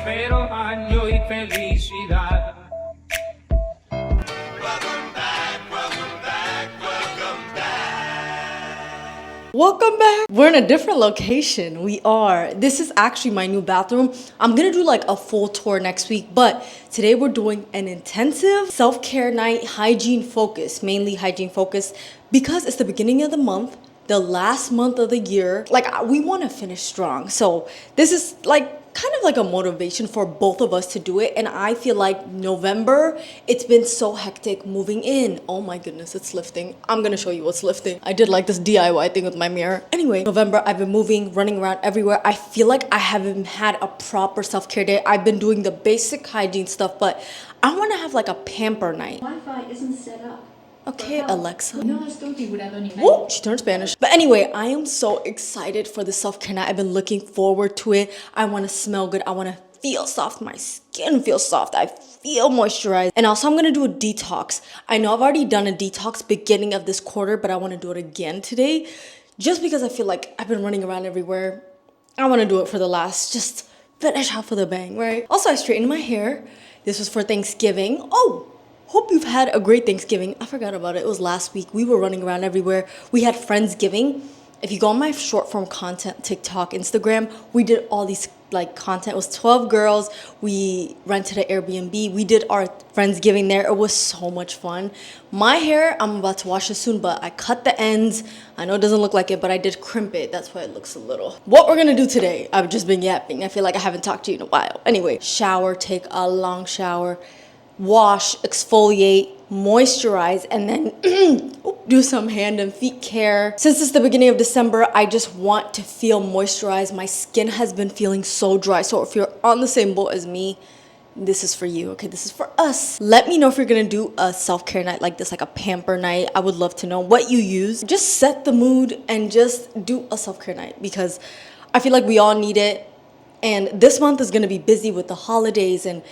prospero año y felicidad. Welcome back. We're in a different location. We are. This is actually my new bathroom. I'm gonna do like a full tour next week, but today we're doing an intensive self-care night, hygiene focus, mainly hygiene focus, because it's the beginning of the month, the last month of the year. Like, we want to finish strong. So this is like kind of like a motivation for both of us to do it. And I feel like November, it's been so hectic moving in. Oh my goodness, it's lifting. I'm gonna show you what's lifting. I did like this DIY thing with my mirror. Anyway, November, I've been moving, running around everywhere. I feel like I haven't had a proper self-care day. I've been doing the basic hygiene stuff, but I want to have like a pamper night. Wi-Fi isn't set up. Okay, Alexa. Whoop, Whoa, she turned Spanish. But anyway, I am so excited for the self-care night. I've been looking forward to it. I want to smell good. I want to feel soft. My skin feels soft. I feel moisturized. And also, I'm going to do a detox. I know I've already done a detox beginning of this quarter, but I want to do it again today. Just because I feel like I've been running around everywhere. I want to do it for the last, just finish off with a bang, right? Also, I straightened my hair. This was for Thanksgiving. Oh! Hope you've had a great Thanksgiving. I forgot about it. It was last week. We were running around everywhere. We had Friendsgiving. If you go on my short form content, TikTok, Instagram, we did all these like content. It was 12 girls. We rented an Airbnb. We did our Friendsgiving there. It was so much fun. My hair, I'm about to wash it soon, but I cut the ends. I know it doesn't look like it, but I did crimp it. That's why it looks a little. What we're gonna do today, I've just been yapping. I feel like I haven't talked to you in a while. Anyway, shower, take a long shower. Wash, exfoliate, moisturize, and then do some hand and feet care. Since it's the beginning of December, I just want to feel moisturized. My skin has been feeling so dry. So if you're on the same boat as me, this is for you, okay? This is for us. Let me know if you're gonna do a self-care night like this, like a pamper night. I would love to know what you use. Just set the mood and just do a self-care night because I feel like we all need it. And this month is gonna be busy with the holidays and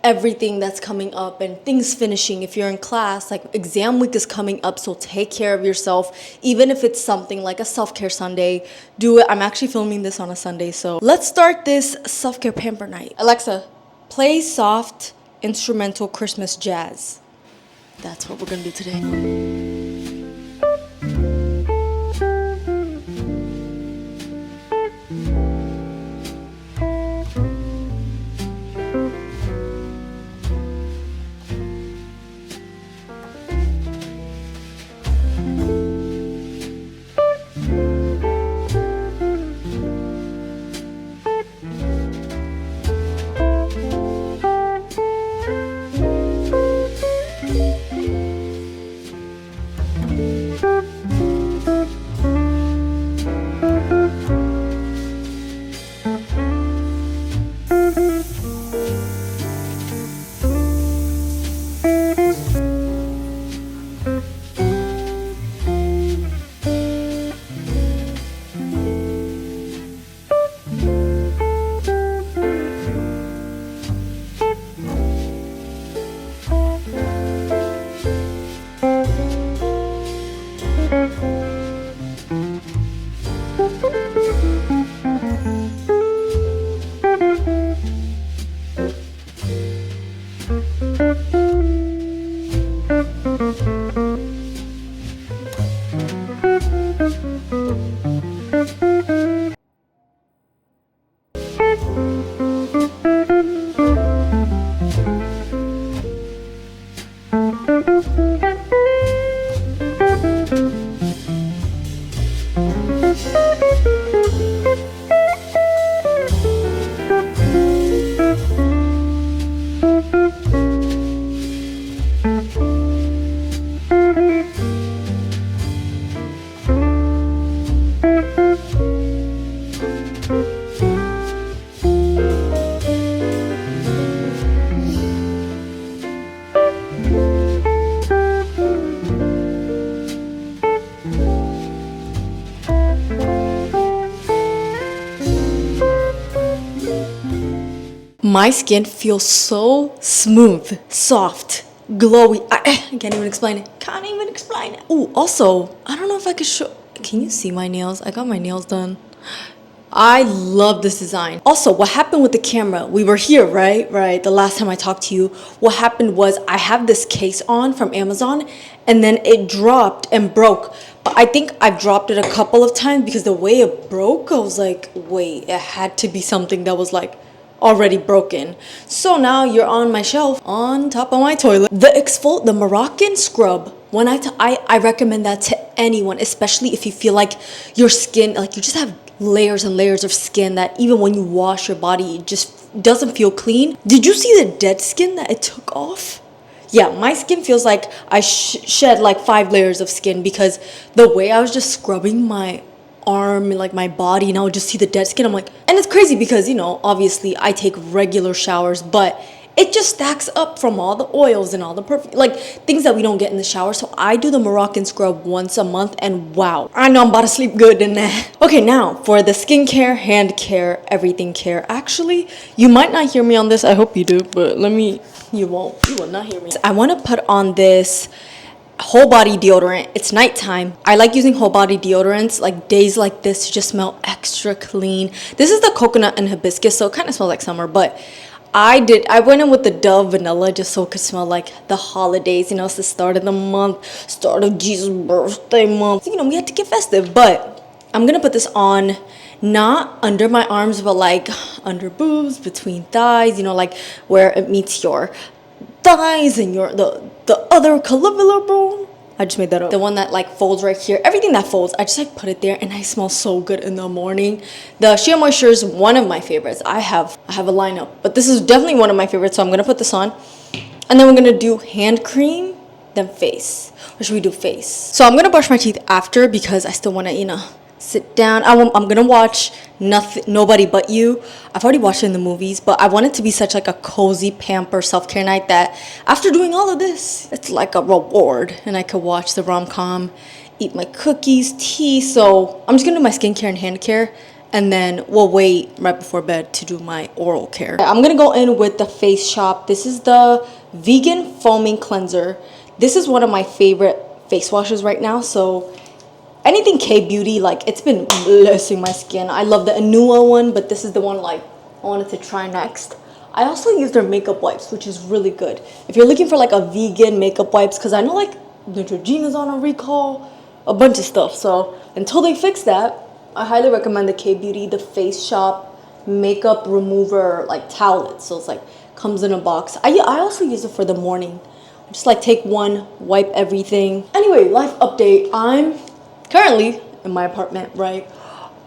everything that's coming up and things finishing. If you're in class, like exam week is coming up, so take care of yourself. Even if it's something like a self-care Sunday, do it. I'm actually filming this on a Sunday, so let's start this self-care pamper night. Alexa, play soft instrumental Christmas jazz. That's what we're gonna do today. My skin feels so smooth, soft, glowy. I can't even explain it. Can't even explain it. Oh, also, I don't know if I could show. Can you see my nails? I got my nails done. I love this design. Also, what happened with the camera? We were here, right? The last time I talked to you. What happened was I have this case on from Amazon and then it dropped and broke. But I think I've dropped it a couple of times because the way it broke, I was like, wait, it had to be something that was like already broken. So now you're on my shelf on top of my toilet. The Moroccan scrub. When I recommend that to anyone, especially if you feel like your skin, like you just have layers and layers of skin that even when you wash your body, it just doesn't feel clean. Did you see the dead skin that it took off? Yeah, my skin feels like I shed like 5 layers of skin because the way I was just scrubbing my arm and like my body and I would just see the dead skin. I'm like, and it's crazy because, you know, obviously I take regular showers, but it just stacks up from all the oils and all the perfume, like things that we don't get in the shower. So I do the Moroccan scrub once a month and wow, I know I'm about to sleep good in that. Okay, now for the skincare, hand care, everything care. Actually, you might not hear me on this. I hope you do, but you will not hear me. I want to put on this whole body deodorant. It's nighttime. I like using whole body deodorants like days like this to just smell extra clean. This is the coconut and hibiscus, so it kind of smells like summer, but I went in with the Dove vanilla just so it could smell like the holidays. You know, it's the start of the month, start of Jesus' birthday month. You know, we had to get festive, but I'm gonna put this on not under my arms, but like under boobs, between thighs, you know, like where it meets your thighs and your the other clavicular bone. I just made that up. The one that like folds right here. Everything that folds, I just like put it there and I smell so good in the morning. The Shea Moisture is one of my favorites. I have a lineup, but this is definitely one of my favorites. So I'm gonna put this on. And then we're gonna do hand cream, then face. Or should we do face? So I'm gonna brush my teeth after because I still wanna, you know, sit down. I'm gonna watch Nobody But You. I've already watched it in the movies, but I want it to be such like a cozy pamper self-care night that after doing all of this, it's like a reward and I could watch the rom-com, eat my cookies, tea. So I'm just gonna do my skincare and hand care and then we'll wait right before bed to do my oral care. I'm gonna go in with the Face Shop. This is the vegan foaming cleanser. This is one of my favorite face washes right now. So anything K-Beauty, like it's been blessing my skin. I love the Anua one, but this is the one like I wanted to try next. I also use their makeup wipes, which is really good. If you're looking for like a vegan makeup wipes, because I know like Neutrogena's on a recall, a bunch of stuff. So until they fix that, I highly recommend the K-Beauty, the Face Shop makeup remover like towelette. So it's like comes in a box. I also use it for the morning. I just like take one, wipe everything. Anyway, life update. I'm currently in my apartment, right?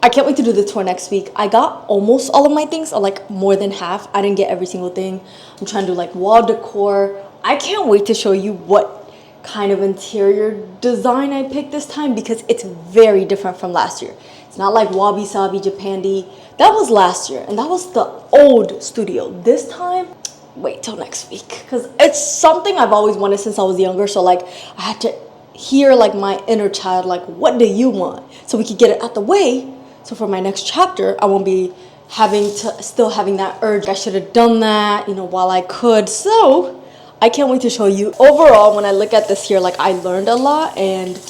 I can't wait to do the tour next week. I got almost all of my things, or like more than half. I didn't get every single thing. I'm trying to do like wall decor. I can't wait to show you what kind of interior design I picked this time because it's very different from last year. It's not like Wabi Sabi Japandi. That was last year and that was the old studio. This time, wait till next week because it's something I've always wanted since I was younger. So like I had to hear like my inner child, like what do you want, so we could get it out the way, so for my next chapter I won't be still having that urge. I should have done that, you know, while I could. So I can't wait to show you. Overall, when I look at this here, like I learned a lot, and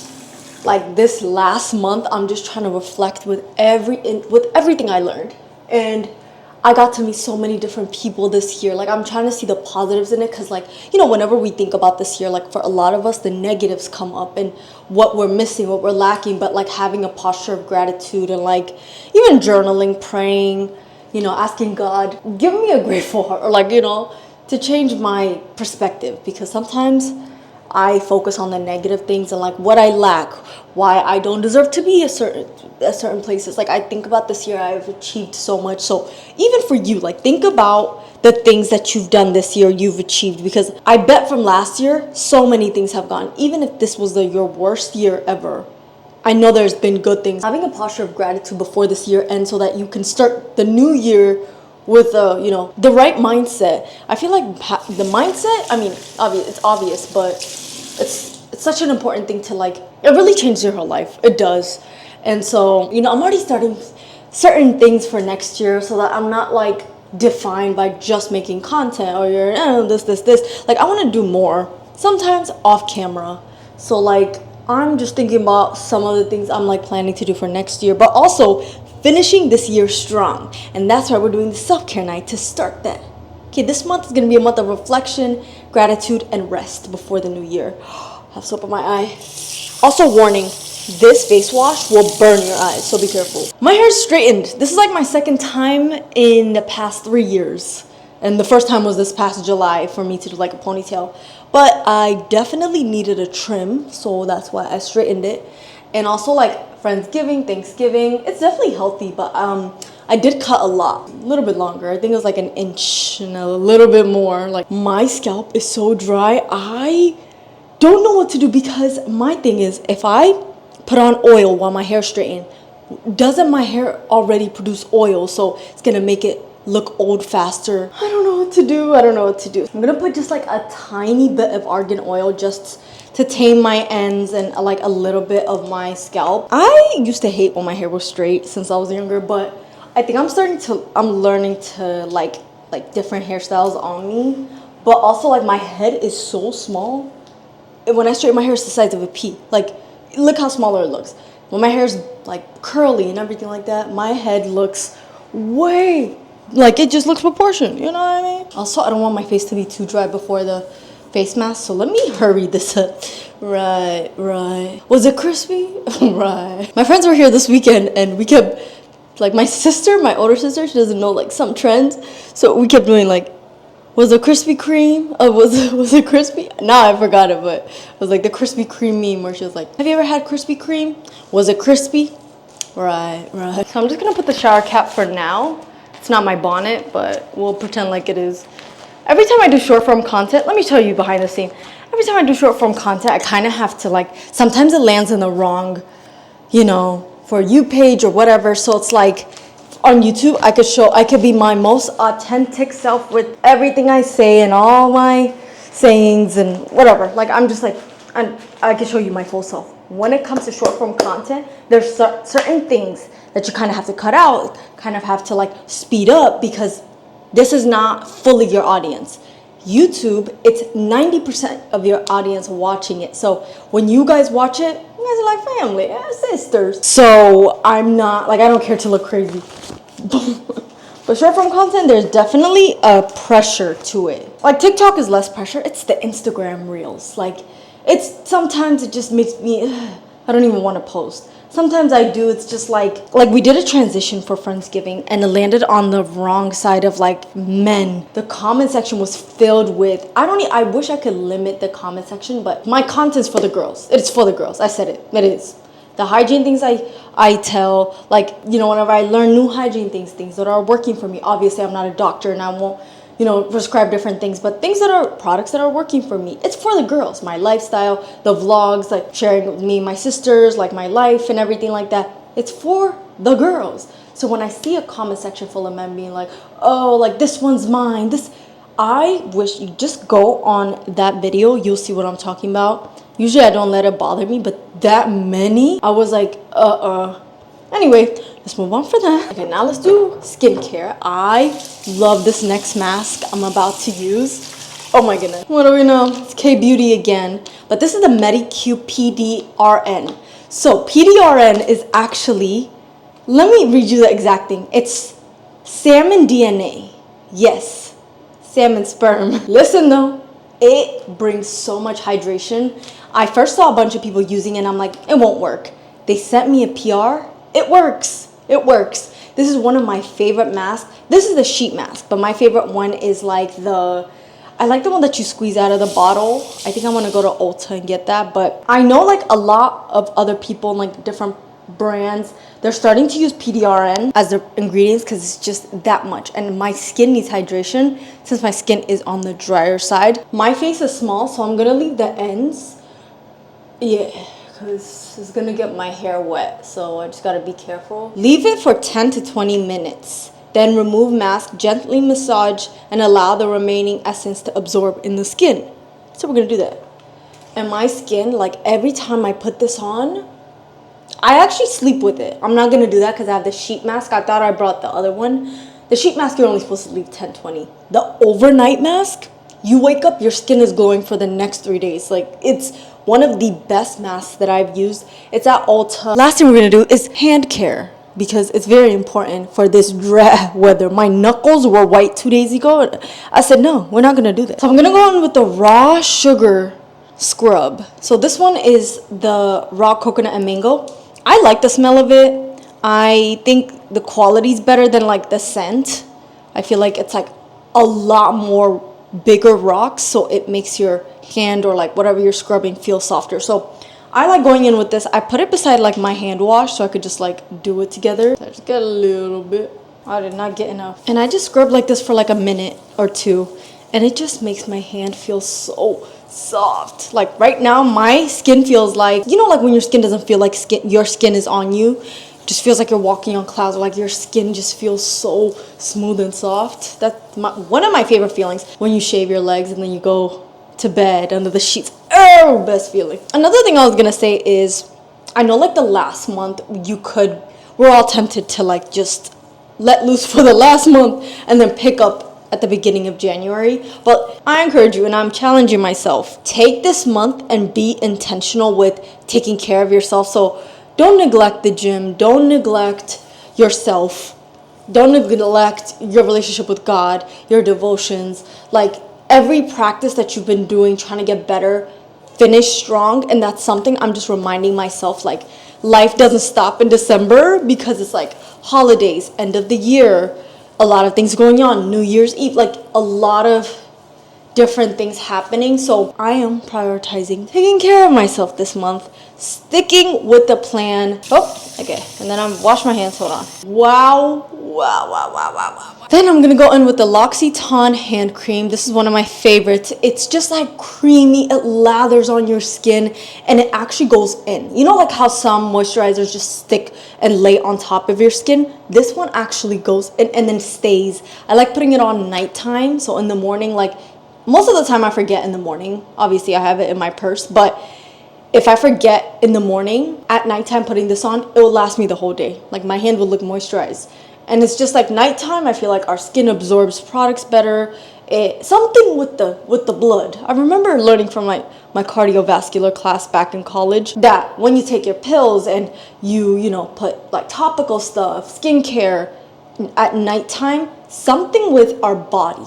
like this last month I'm just trying to reflect with everything I learned, and I got to meet so many different people this year. Like I'm trying to see the positives in it because like, you know, whenever we think about this year, like for a lot of us, the negatives come up and what we're missing, what we're lacking, but like having a posture of gratitude and like even journaling, praying, you know, asking God, give me a grateful heart, or like, you know, to change my perspective because sometimes I focus on the negative things and like what I lack, why I don't deserve to be at certain places. Like I think about this year, I've achieved so much. So even for you, like think about the things that you've done this year, you've achieved, because I bet from last year, so many things have gone. Even if this was your worst year ever, I know there's been good things. Having a posture of gratitude before this year ends so that you can start the new year with you know, the right mindset. I feel like the mindset, I mean, it's obvious, but it's such an important thing to like, it really changes your whole life. It does. And so, you know, I'm already starting certain things for next year so that I'm not like defined by just making content or this. Like I want to do more, sometimes off camera. So like I'm just thinking about some of the things I'm like planning to do for next year, but also finishing this year strong. And that's why we're doing the self-care night to start that. Okay, this month is gonna be a month of reflection, gratitude, and rest before the new year. I have soap in my eye. Also, warning, this face wash will burn your eyes, so be careful. My hair is straightened. This is like my second time in the past 3 years. And the first time was this past July for me to do like a ponytail. But I definitely needed a trim, so that's why I straightened it. And also like Friendsgiving, Thanksgiving, it's definitely healthy, but I did cut a lot, a little bit longer. I think it was like an inch and a little bit more. Like my scalp is so dry. I don't know what to do because my thing is if I put on oil while my hair straightens, doesn't my hair already produce oil? So it's gonna make it look old faster. I don't know what to do. I'm gonna put just like a tiny bit of argan oil just to tame my ends and like a little bit of my scalp. I used to hate when my hair was straight since I was younger, but I think I'm learning to like different hairstyles on me. But also like my head is so small. And when I straighten my hair, it's the size of a pea. Like look how smaller it looks. When my hair's like curly and everything like that, my head looks way, like it just looks proportioned, you know what I mean? Also, I don't want my face to be too dry before the face mask, so let me hurry this up. Right. Was it crispy? Right. My friends were here this weekend and we kept, like my older sister, she doesn't know like some trends, so we kept doing like, was it Krispy Kreme? Was it crispy? Nah, I forgot it, but it was like the Krispy Kreme meme where she was like, have you ever had Krispy Kreme? Was it crispy? Right. So I'm just gonna put the shower cap for now. It's not my bonnet, but we'll pretend like it is. Every time I do short form content, let me tell you behind the scene. Every time I do short form content, I kind of have to like, sometimes it lands in the wrong, For you page or whatever. So it's like on YouTube, I could be my most authentic self with everything I say and all my sayings and whatever. Like I'm just like, I can show you my full self. When it comes to short form content, there's certain things that you kind of have to cut out, kind of have to like speed up because this is not fully your audience. YouTube, it's 90% of your audience watching it. So when you guys watch it, you guys are like family, sisters. So I'm not, like I don't care to look crazy. But short form content, there's definitely a pressure to it. Like TikTok is less pressure, it's the Instagram reels. Like sometimes it just makes me, I don't even want to post. Sometimes I do, it's just like we did a transition for Friendsgiving and it landed on the wrong side of like men. The comment section was filled with, I wish I could limit the comment section, but my content's for the girls. It's for the girls, I said it is. The hygiene things I tell, like, whenever I learn new hygiene things that are working for me. Obviously, I'm not a doctor and I won't, prescribe different things, but products that are working for me. It's for the girls, my lifestyle, the vlogs, like sharing with me, my sisters, like my life and everything like that. It's for the girls. So when I see a comment section full of men being like, oh, like this one's mine, I wish you just go on that video, you'll see what I'm talking about. Usually I don't let it bother me, but that many, I was like, Anyway, let's move on for that. Okay, now let's do skincare. I love this next mask I'm about to use. Oh my goodness. What do we know? It's K-Beauty again. But this is the Medicube PDRN. So PDRN is actually, let me read you the exact thing. It's salmon DNA. Yes, salmon sperm. Listen though, it brings so much hydration. I first saw a bunch of people using it and I'm like, it won't work. They sent me a PR. It works. This is one of my favorite masks. This is the sheet mask, but my favorite one is like I like the one that you squeeze out of the bottle. I think I'm gonna go to Ulta and get that, but I know like a lot of other people in like different brands, they're starting to use PDRN as their ingredients because it's just that much. And my skin needs hydration since my skin is on the drier side. My face is small, so I'm gonna leave the ends. Yeah, because it's gonna get my hair wet, so I just gotta be careful. Leave it for 10 to 20 minutes. Then remove mask, gently massage, and allow the remaining essence to absorb in the skin. So we're gonna do that. And my skin, like every time I put this on, I actually sleep with it. I'm not gonna do that because I have the sheet mask. I thought I brought the other one. The sheet mask, you're only supposed to leave 10, 20. The overnight mask, you wake up, your skin is glowing for the next 3 days. Like it's one of the best masks that I've used. It's at Ulta. Last thing we're gonna do is hand care, because it's very important for this dry weather. My knuckles were white 2 days ago. I said, no, we're not gonna do this. So I'm gonna go in with the raw sugar scrub. So this one is the raw coconut and mango. I like the smell of it. I think the quality's better than like the scent. I feel like it's like a lot more bigger rocks, so it makes your hand or like whatever you're scrubbing feel softer. So I like going in with this. I put it beside like my hand wash so I could just like do it together. I just get a little bit. I did not get enough. And I just scrub like this for like a minute or two, and it just makes my hand feel so soft. Like right now my skin feels like, you know, like when your skin doesn't feel like your skin is on you, it just feels like you're walking on clouds, or like your skin just feels so smooth and soft. That's one of my favorite feelings, when you shave your legs and then you go to bed under the sheets. Oh, best feeling. Another thing I was gonna say is, I know like the last month we're all tempted to like just let loose for the last month and then pick up at the beginning of January. But I encourage you, and I'm challenging myself, take this month and be intentional with taking care of yourself. So don't neglect the gym, don't neglect yourself, don't neglect your relationship with God, your devotions. Like every practice that you've been doing, trying to get better, finish strong. And that's something I'm just reminding myself, like life doesn't stop in December, because it's like holidays, end of the year, a lot of things going on, New Year's Eve, like a lot of different things happening. So I am prioritizing taking care of myself this month, sticking with the plan. Oh, okay. And then I'm wash my hands. Hold on. Wow. Then I'm gonna go in with the L'Occitane hand cream. This is one of my favorites. It's just like creamy. It lathers on your skin and it actually goes in. You know, like how some moisturizers just stick and lay on top of your skin? This one actually goes in and then stays. I like putting it on nighttime. So in the morning, like most of the time I forget in the morning. Obviously I have it in my purse, but if I forget in the morning, at nighttime putting this on, it will last me the whole day. Like my hand will look moisturized. And it's just like nighttime, I feel like our skin absorbs products better. Something with the blood. I remember learning from my cardiovascular class back in college that when you take your pills and you know, put like topical stuff, skincare at nighttime, something with our body.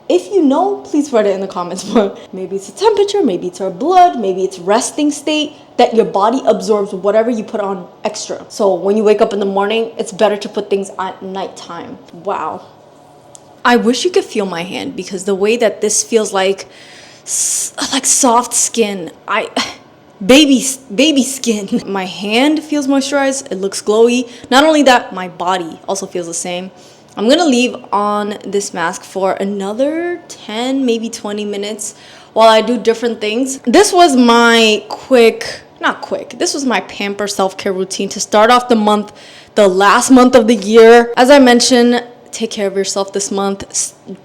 If you know, please write it in the comments. But maybe it's a temperature, maybe it's our blood, maybe it's resting state, that your body absorbs whatever you put on extra. So when you wake up in the morning, it's better to put things at nighttime. Wow. I wish you could feel my hand, because the way that this feels like soft skin, baby skin. My hand feels moisturized, it looks glowy. Not only that, my body also feels the same. I'm gonna leave on this mask for another 10, maybe 20 minutes while I do different things. This was my this was my Pamper self-care routine to start off the month, the last month of the year. As I mentioned, take care of yourself this month,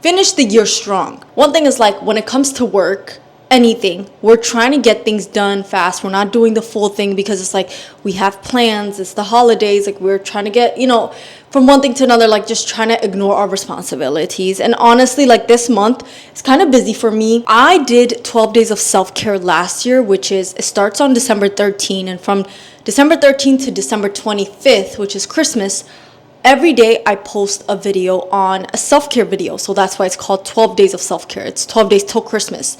finish the year strong. One thing is, like, when it comes to work, anything, we're trying to get things done fast. We're not doing the full thing because it's like we have plans, it's the holidays, like we're trying to get, you know, from one thing to another, like just trying to ignore our responsibilities. And honestly, like this month it's kind of busy for me. I did 12 days of self-care last year, which is, it starts on December 13th, and from December 13th to December 25th, which is Christmas, every day I post a video on a self-care video. So that's why it's called 12 days of self-care. It's 12 days till Christmas.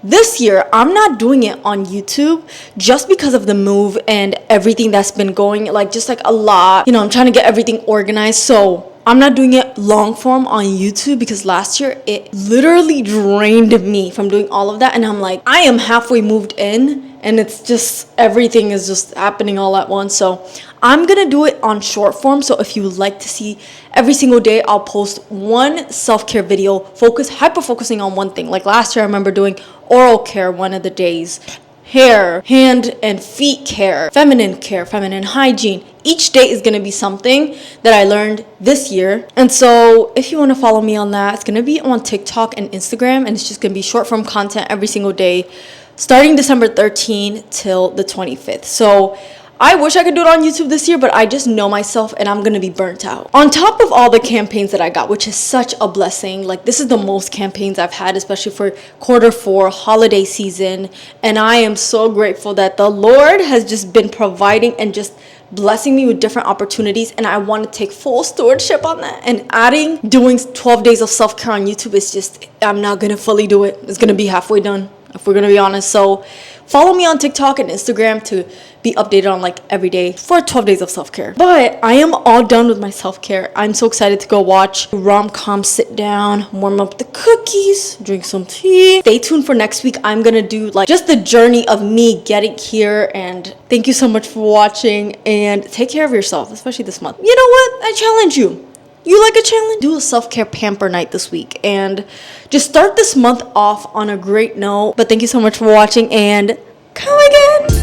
This year, I'm not doing it on YouTube just because of the move and everything that's been going, like just like a lot. You know, I'm trying to get everything organized. So I'm not doing it long form on YouTube because last year it literally drained me from doing all of that. And I'm like, I am halfway moved in and it's just, everything is just happening all at once. So I'm gonna do it on short form. So if you would like to see every single day, I'll post one self-care video, hyper focusing on one thing. Like last year, I remember doing oral care one of the days, hair, hand and feet care, feminine hygiene. Each day is gonna be something that I learned this year. And so if you wanna follow me on that, it's gonna be on TikTok and Instagram, and it's just gonna be short form content every single day, starting December 13th till the 25th. So I wish I could do it on YouTube this year, but I just know myself and I'm gonna be burnt out. On top of all the campaigns that I got, which is such a blessing, like this is the most campaigns I've had, especially for Q4 holiday season, and I am so grateful that the Lord has just been providing and just blessing me with different opportunities, and I want to take full stewardship on that. And doing 12 days of self-care on YouTube is just, I'm not gonna fully do it. It's gonna be halfway done, if we're gonna be honest. So follow me on TikTok and Instagram to be updated on like every day for 12 days of self-care. But I am all done with my self-care. I'm so excited to go watch rom-com, sit down, warm up the cookies, drink some tea. Stay tuned for next week. I'm gonna do like just the journey of me getting here. And thank you so much for watching, and take care of yourself, especially this month. You know what? I challenge you. You like a challenge? Do a self-care pamper night this week and just start this month off on a great note. But thank you so much for watching, and come again.